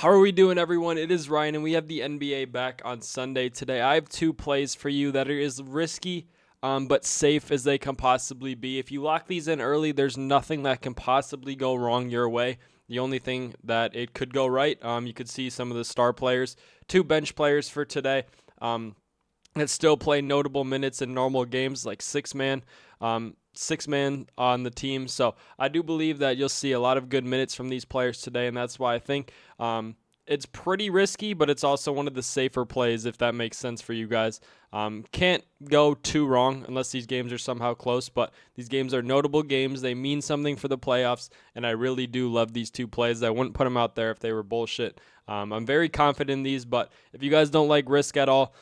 How are we doing, everyone? It is Ryan, and we have the NBA back on Sunday today. I have two plays for you that are as risky but safe as they can possibly be. If you lock these in early, there's nothing that can possibly go wrong your way. The only thing that it could go right, you could see some of the star players, two bench players for today. That still play notable minutes in normal games, like six man on the team. So I do believe that you'll see a lot of good minutes from these players today, and that's why I think it's pretty risky, but it's also one of the safer plays, if that makes sense for you guys. Can't go too wrong unless these games are somehow close, but these games are notable games. They mean something for the playoffs, and I really do love these two plays. I wouldn't put them out there if they were bullshit. I'm very confident in these, but if you guys don't like risk at all,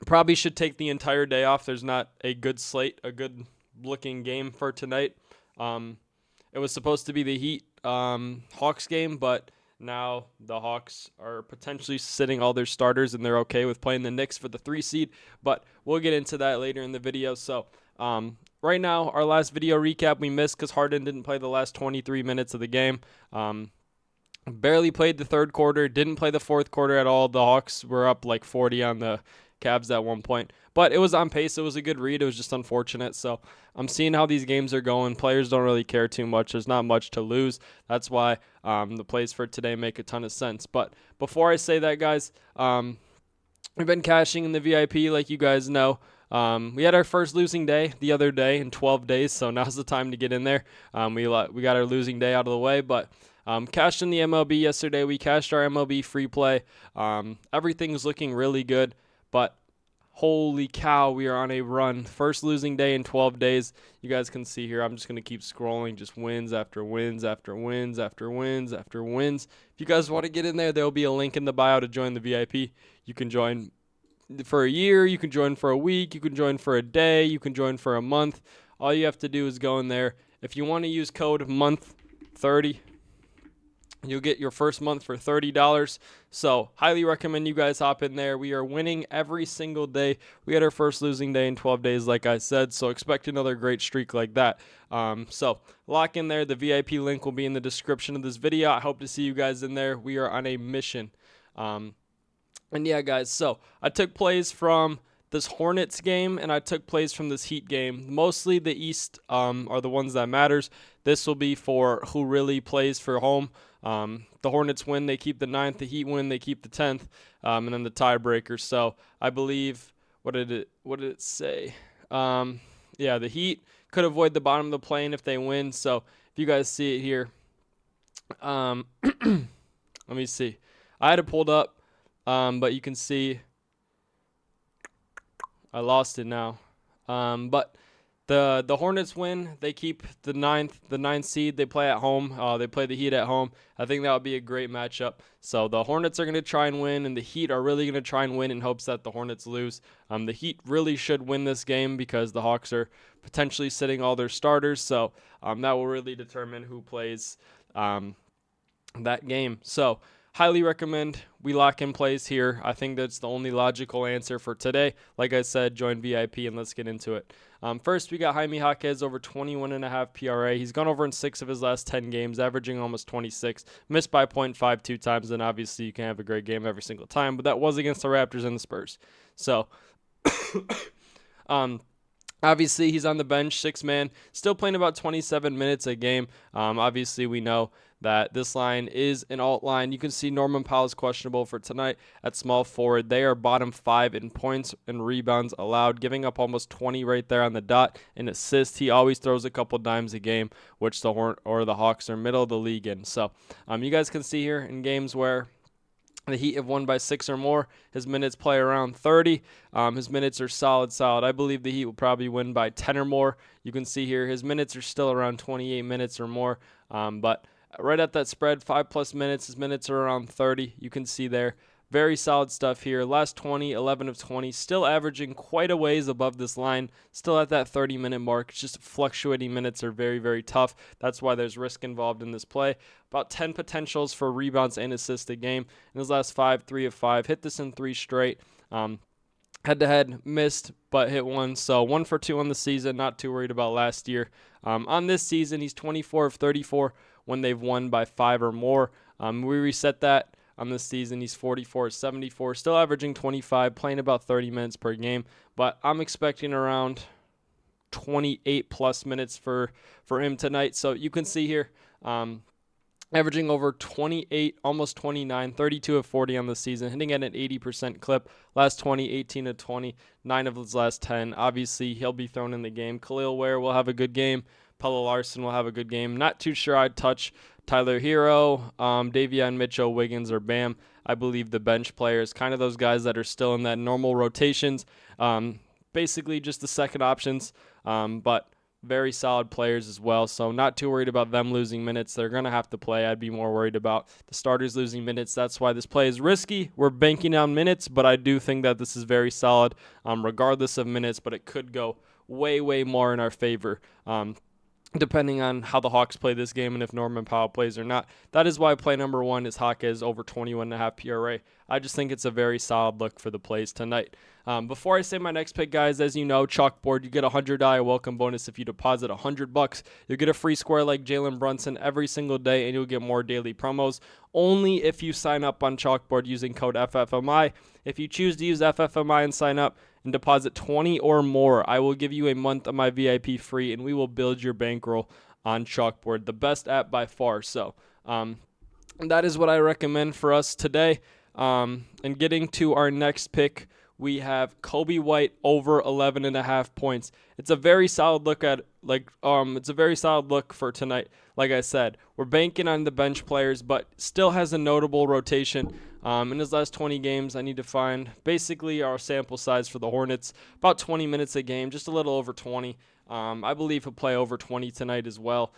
probably should take the entire day off. There's not a good slate, a good looking game for tonight. It was supposed to be the Heat Hawks game, but now the Hawks are potentially sitting all their starters, and they're okay with playing the Knicks for the 3 seed. But we'll get into that later in the video. So right now, our last video recap we missed because Harden didn't play the last 23 minutes of the game. Barely played the third quarter, didn't play the fourth quarter at all. The Hawks were up like 40 on the Cavs at one point, but it was on pace. It was a good read. It was just unfortunate. So I'm seeing how these games are going. Players don't really care too much. There's not much to lose. That's why the plays for today make a ton of sense. But before I say that, guys, we've been cashing in the VIP, like you guys know. We had our first losing day the other day in 12 days, so now's the time to get in there. We got our losing day out of the way, but cashed in the MLB yesterday. We cashed our MLB free play. Everything's looking really good. But holy cow, we are on a run. First losing day in 12 days. You guys can see here. I'm just going to keep scrolling. Just wins after wins after wins after wins after wins. If you guys want to get in there, there will be a link in the bio to join the VIP. You can join for a year. You can join for a week. You can join for a day. You can join for a month. All you have to do is go in there. If you want to use code MONTH30, you'll get your first month for $30. So highly recommend you guys hop in there. We are winning every single day. We had our first losing day in 12 days, like I said. So expect another great streak like that. So lock in there. The VIP link will be in the description of this video. I hope to see you guys in there. We are on a mission. And yeah, guys, so I took plays from this Hornets game, and I took plays from this Heat game. Mostly the East are the ones that matters. This will be for who really plays for home. The Hornets win, they keep the 9th. The Heat win, they keep the 10th, and then the tiebreaker. So I believe, what did it say? Yeah, the Heat could avoid the bottom of the plane if they win. So if you guys see it here, let me see. I had it pulled up, but you can see I lost it now. But the Hornets win. They keep the ninth seed. They play at home. They play the Heat at home. I think that would be a great matchup. So the Hornets are going to try and win, and the Heat are really going to try and win in hopes that the Hornets lose. The Heat really should win this game because the Hawks are potentially sitting all their starters. So that will really determine who plays that game. So highly recommend we lock in plays here. I think that's the only logical answer for today. Like I said, join VIP and let's get into it. First, we got Jaime Jaquez over 21.5 PRA. He's gone over in 6 of his last 10 games, averaging almost 26. Missed by 0.52 times, and obviously you can have a great game every single time, but that was against the Raptors and the Spurs. So, obviously, he's on the bench, 6-man, still playing about 27 minutes a game. Obviously, we know that this line is an alt line. You can see Norman Powell is questionable for tonight at small forward. They are bottom 5 in points and rebounds allowed, giving up almost 20 right there on the dot. In assists, he always throws a couple dimes a game, which the Hawks are middle of the league in. So you guys can see here in games where the Heat have won by 6 or more, his minutes play around 30. His minutes are solid. I believe the Heat will probably win by 10 or more. You can see here his minutes are still around 28 minutes or more. But right at that spread, 5+ minutes, his minutes are around 30. You can see there. Very solid stuff here. Last 20, 11 of 20, still averaging quite a ways above this line, still at that 30-minute mark. It's just fluctuating minutes are very, very tough. That's why there's risk involved in this play. About 10 potentials for rebounds and assists a game. In his last 5, 3 of 5. Hit this in 3 straight. Head-to-head, missed, but hit 1. So 1 for 2 on the season. Not too worried about last year. On this season, he's 24 of 34 when they've won by 5 or more. We reset that on this season. He's 44-74, still averaging 25, playing about 30 minutes per game. But I'm expecting around 28 plus minutes for him tonight. So you can see here, averaging over 28, almost 29, 32 of 40 on the season, hitting at an 80% clip. Last 20, 18 of 20, 9 of his last 10. Obviously, he'll be thrown in the game. Khalil Ware will have a good game. Pella Larson will have a good game. Not too sure I'd touch Tyler Hero, Davion Mitchell, Wiggins, or Bam. I believe the bench players, kind of those guys that are still in that normal rotations. Basically just the second options, but very solid players as well, so not too worried about them losing minutes. They're going to have to play. I'd be more worried about the starters losing minutes. That's why this play is risky. We're banking on minutes, but I do think that this is very solid regardless of minutes, but it could go way, way more in our favor. Depending on how the Hawks play this game and if Norman Powell plays or not. That is why play number one is Hawkes over 21.5 PRA. I just think it's a very solid look for the plays tonight. Before I say my next pick, guys, as you know, Chalkboard, you get a $100 welcome bonus if you deposit $100. You'll get a free square like Jalen Brunson every single day, and you'll get more daily promos. Only if you sign up on Chalkboard using code FFMI. If you choose to use FFMI and sign up and deposit 20 or more, I will give you a month of my VIP free, and we will build your bankroll on Chalkboard, the best app by far. So that is what I recommend for us today. And getting to our next pick, we have Kobe White over 11.5 points. It's a very solid look it's a very solid look for tonight. Like I said, we're banking on the bench players, but still has a notable rotation. In his last 20 games, I need to find basically our sample size for the Hornets, about 20 minutes a game, just a little over 20. I believe he'll play over 20 tonight as well.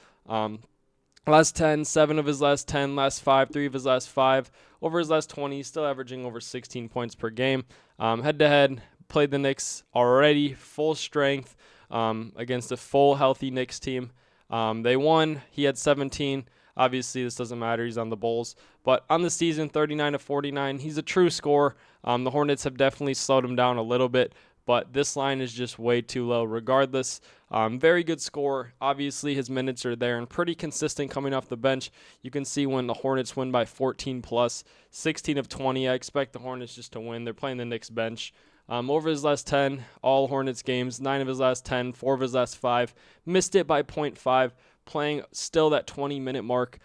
Last 10, 7 of his last 10, last 5, 3 of his last 5. Over his last 20, he's still averaging over 16 points per game. Head-to-head, played the Knicks already, full strength, against a full healthy Knicks team. They won. He had 17. Obviously, this doesn't matter. He's on the Bulls. But on the season, 39 of 49. He's a true scorer. The Hornets have definitely slowed him down a little bit, but this line is just way too low regardless. Very good score. Obviously, his minutes are there and pretty consistent coming off the bench. You can see when the Hornets win by 14 plus, 16 of 20. I expect the Hornets just to win. They're playing the Knicks bench. Over his last 10, all Hornets games, 9 of his last 10, 4 of his last 5. Missed it by 0.5, playing still that 20-minute mark.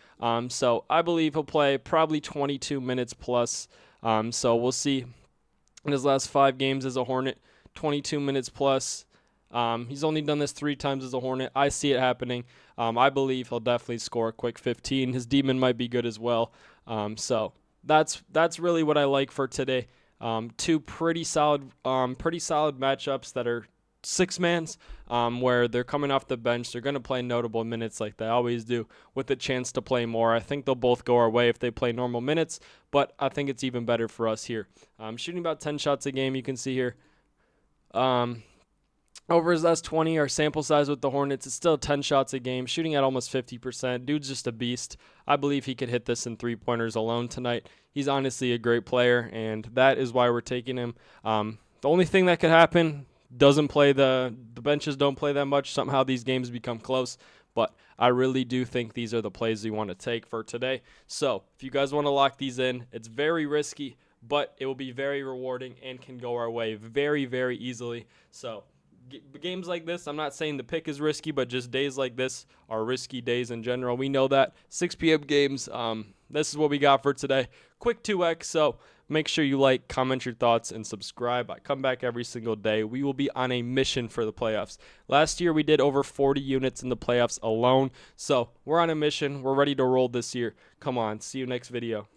So I believe he'll play probably 22 minutes plus. So we'll see in his last 5 games as a Hornet, 22 minutes plus. He's only done this 3 times as a Hornet. I see it happening. I believe he'll definitely score a quick 15. His demon might be good as well. So that's really what I like for today. 2 pretty solid matchups that are 6-mans, where they're coming off the bench. They're going to play notable minutes like they always do, with a chance to play more. I think they'll both go our way if they play normal minutes, but I think it's even better for us here. Shooting about 10 shots a game, you can see here. Over his last 20, our sample size with the Hornets is still 10 shots a game, shooting at almost 50%. Dude's just a beast. I believe he could hit this in 3-pointers alone tonight. He's honestly a great player, and that is why we're taking him. The only thing that could happen, the benches don't play that much. Somehow these games become close, but I really do think these are the plays we want to take for today. So if you guys want to lock these in, it's very risky, but it will be very rewarding and can go our way very, very easily. So games like this, I'm not saying the pick is risky, but just days like this are risky days in general. We know that. 6 p.m. games, this is what we got for today. Quick 2x, so make sure you like, comment your thoughts, and subscribe. I come back every single day. We will be on a mission for the playoffs. Last year, we did over 40 units in the playoffs alone, so we're on a mission. We're ready to roll this year. Come on, see you next video.